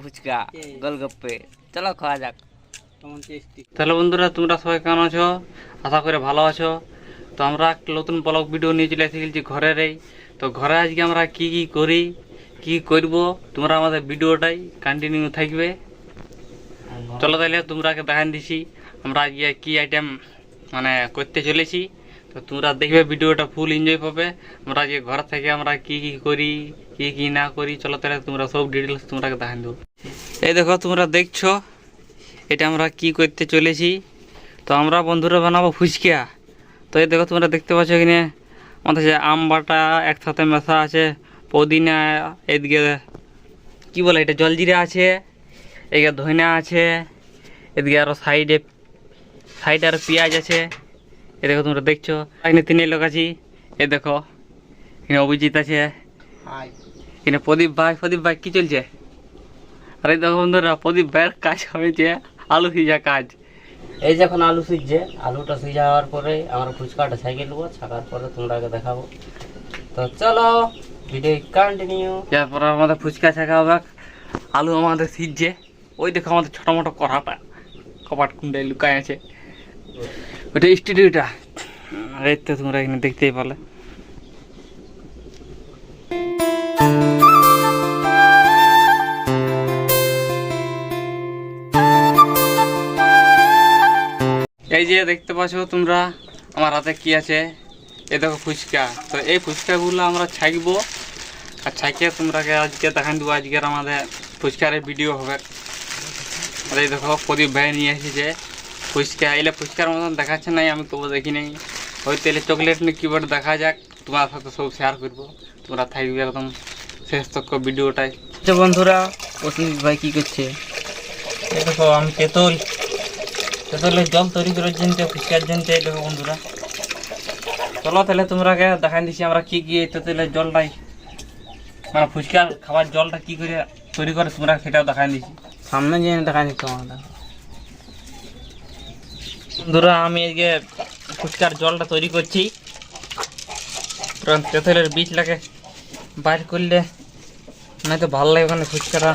ফুচকা গোলগপ্পে, চলো খাওয়া যাক। তাহলে বন্ধুরা তোমরা সবাই কেমন আছো? আশা করে ভালো আছো। তো আমরা একটা নতুন ব্লগ ভিডিও নিয়ে চলে এসেছি ঘরের এই। তো ঘরে আজকে আমরা কি কি করি, কি করব, তোমরা আমাদের ভিডিওটাই কন্টিনিউ থাকবে। চলো তাহলে তোমরাকে দেখান দিছি আমরা আজকে কি আইটেম মানে করতে চলেছি। তো তোমরা দেখবে ভিডিওটা ফুল এনজয় পাবে। আমরা আজকে ঘর থেকে আমরা কি কি করি, কি কি না করি, চলো তাহলে তোমরা সব ডিটেলস তোমরাকে দেখান দেবো। এই দেখো তোমরা দেখছো এটা আমরা কি করতে চলেছি। তো আমরা বন্ধুরা বানাবো ফুচকা। তো এই দেখো তোমরা দেখতে পাচ্ছ এখানে আমাদের যে আম বাটা একসাথে মেশা আছে, পুদিনা, এদিকে কি বলে এটা জলজিরা আছে, এদিকে ধনিয়া আছে, এদিকে আরও সাইডে আর পেঁয়াজ আছে। এ দেখো তোমরা দেখছো এখানে তিন লোক আছি। এ দেখো এখানে অভিজিৎ আছে, এখানে প্রদীপ ভাই কি চলছে? আরে দেখো বন্ধুরা প্রদীপ ভাইয়ের কাজ হয়েছে আলু সিজা কাজ। এই যখন আলু সিজছে, আলুটা সিজা হওয়ার পরে আমরা ফুচকাটা ছাঁকিয়ে নেবো, ছাকার পরে তোমরাকে দেখাবো। তো চলো ভিডিও কন্টিনিউ। তারপর আমাদের ফুচকা ছাকা হবে, আলু আমাদের সিজছে। ওই দেখো আমাদের ছোটো মোটো কপাট কুন্ডায় লুকায় আছে, ওটা স্টুডিওটা। আর এই তো তোমরা এখানে দেখতেই পারলে। এই যে দেখতে পাচ্ছ তোমরা আমার হাতে কি আছে, এই দেখো ফুচকা। তো এই ফুচকাগুলো আমরা ছাকবো, আর ছাকিয়ে তোমরাকে আজকে দেখান দেবো। আজকের আমাদের ফুচকার ভিডিও হবে। আর এই দেখো প্রদীপ ভাই নিয়ে এসেছে ফুচকা। এলে ফুচকার মতন দেখাচ্ছে নাই, আমি তবু দেখি নাই। হয়তো এলে চকলেট নিয়ে কিবোর্ড দেখা যাক, তোমার সাথে সব শেয়ার করবো। তোমরা থাকবে একদম শেষ তক ভিডিওটাই। আচ্ছা বন্ধুরা, প্রসেনজিৎ ভাই কি করছে? এই দেখো আমি তেঁতুলের জল তৈরি করার জন্য, ফুচকার জন্য। এই দেখো বন্ধুরা, চলো তাহলে তোমরাকে দেখাই দিচ্ছি আমরা কি কি তেঁতুলের জলটাই মানে ফুচকার খাবার জলটা কি করে তৈরি করে, তোমরা সেটাও দেখাই দিচ্ছি সামনে যে দেখাই দিচ্ছি আমাদের বন্ধুরা। আমি আজকে ফুচকার জলটা তৈরি করছি। তেঁতুলের বীজটাকে বাইর করলে না তো ভালো লাগে ওখানে ফুচকাটা।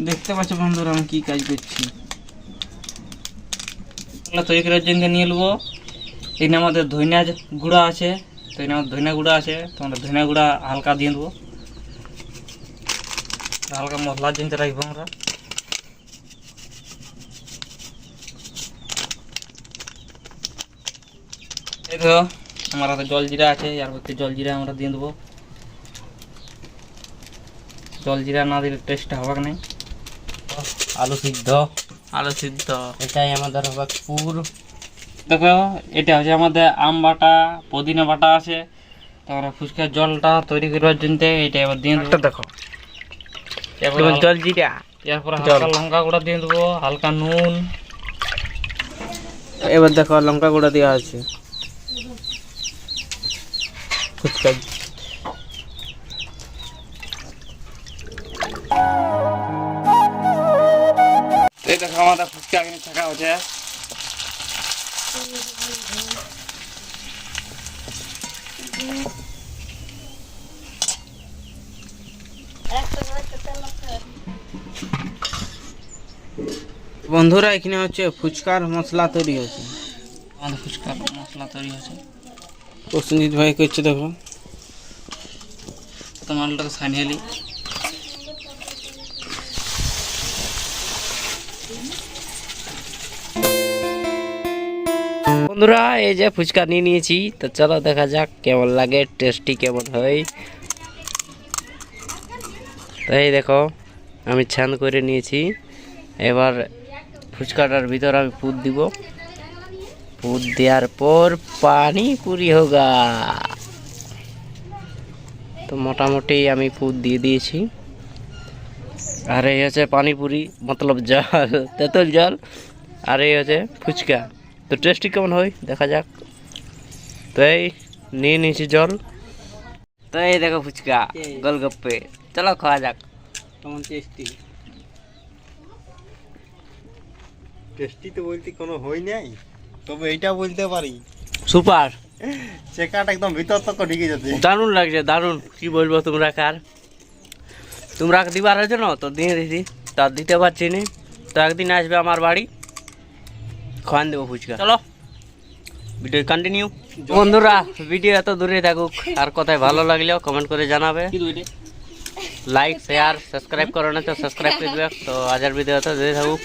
দেখতে পাচ্ছ বন্ধুরা আমি কি কাজ করছি। তৈরি করার জন্য নিয়ে নেবো। এখানে আমাদের ধনিয়া গুঁড়া আছে, তো এখানে আমাদের ধনিয়া গুঁড়া আছে, তো আমরা ধনিয়া গুঁড়া হালকা দিয়ে দেবো, হালকা মশলার জন্য রাখবো আমরা। এই তো আমার হাতে জলজিরা আছে, এর মধ্যে জলজিরা আমরা দিয়ে দেবো। জলজিরা না দিলে টেস্টটা হবে না। আলু সিদ্ধ এটাই আমাদের হবে পুর। দেখো এটা হচ্ছে আমাদের আম বাটা, পুদিনা বাটা আছে। তো আমরা ফুচকার জলটা তৈরি করার জন্য এটা এবার দিয়ে দেবো। দেখো জলজিরা, এরপর হালকা লঙ্কা গুঁড়া দিয়ে দেবো, হালকা নুন। এবার দেখো লঙ্কা গুঁড়া দেওয়া আছে ফুচকা। এই দেখো আমাদের ফুচকা এখানে থাকা হচ্ছে। বন্ধুরা এখানে হচ্ছে ফুচকার মশলা তৈরি হচ্ছে, আমাদের ফুচকার মশলা তৈরি হচ্ছে। প্রসেনজিৎ ভাই করছে, দেখো তোমারটাকে ছানিয়ে নি। বন্ধুরা এই যে ফুচকা নিয়ে নিয়েছি, তো চলো দেখা যাক কেমন লাগে, টেস্টি কেমন হয়। তো এই দেখো আমি ছান করে নিয়েছি। এবার ফুচকাটার ভিতর আমি পুর দিব, পুর দেওয়ার পর পানি পুরি হোগা। তো মোটামুটি আমি পুর দিয়ে দিয়েছি। আর এই হচ্ছে পানিপুরি মতলব জল, তেঁতুল জল। আর এই হচ্ছে ফুচকা। তো টেস্টি কেমন হয় দেখা যাক। তো এই নিয়ে নিয়েছি জল। তো এই দেখো ফুচকা গোলগপ্পে, চলো খাওয়া যাক। কেমন টেস্টি তো বলতে কোনো হই নাই, তবে এইটা বলতে পারি সুপার। চেকাটা একদম ভিতর তক ঢুকে যাচ্ছে। দারুণ লাগছে, দারুণ। কি বলবো তোমরা কার, তোমরা দিবার হয়েছে না তো দিয়ে দিছি, তা দিতে পারছি নি। তো একদিন আসবে আমার বাড়ি, খাওয়ান দেবো ফুচকা। চলো ভিডিও কন্টিনিউ। বন্ধুরা ভিডিও এত দূরে থাকুক, আর কোথায় ভালো লাগলেও কমেন্ট করে জানাবে। লাইক শেয়ার সাবস্ক্রাইব করো না তো সাবস্ক্রাইব করে দিবে। তো আজকের ভিডিও এত দূরে থাকুক।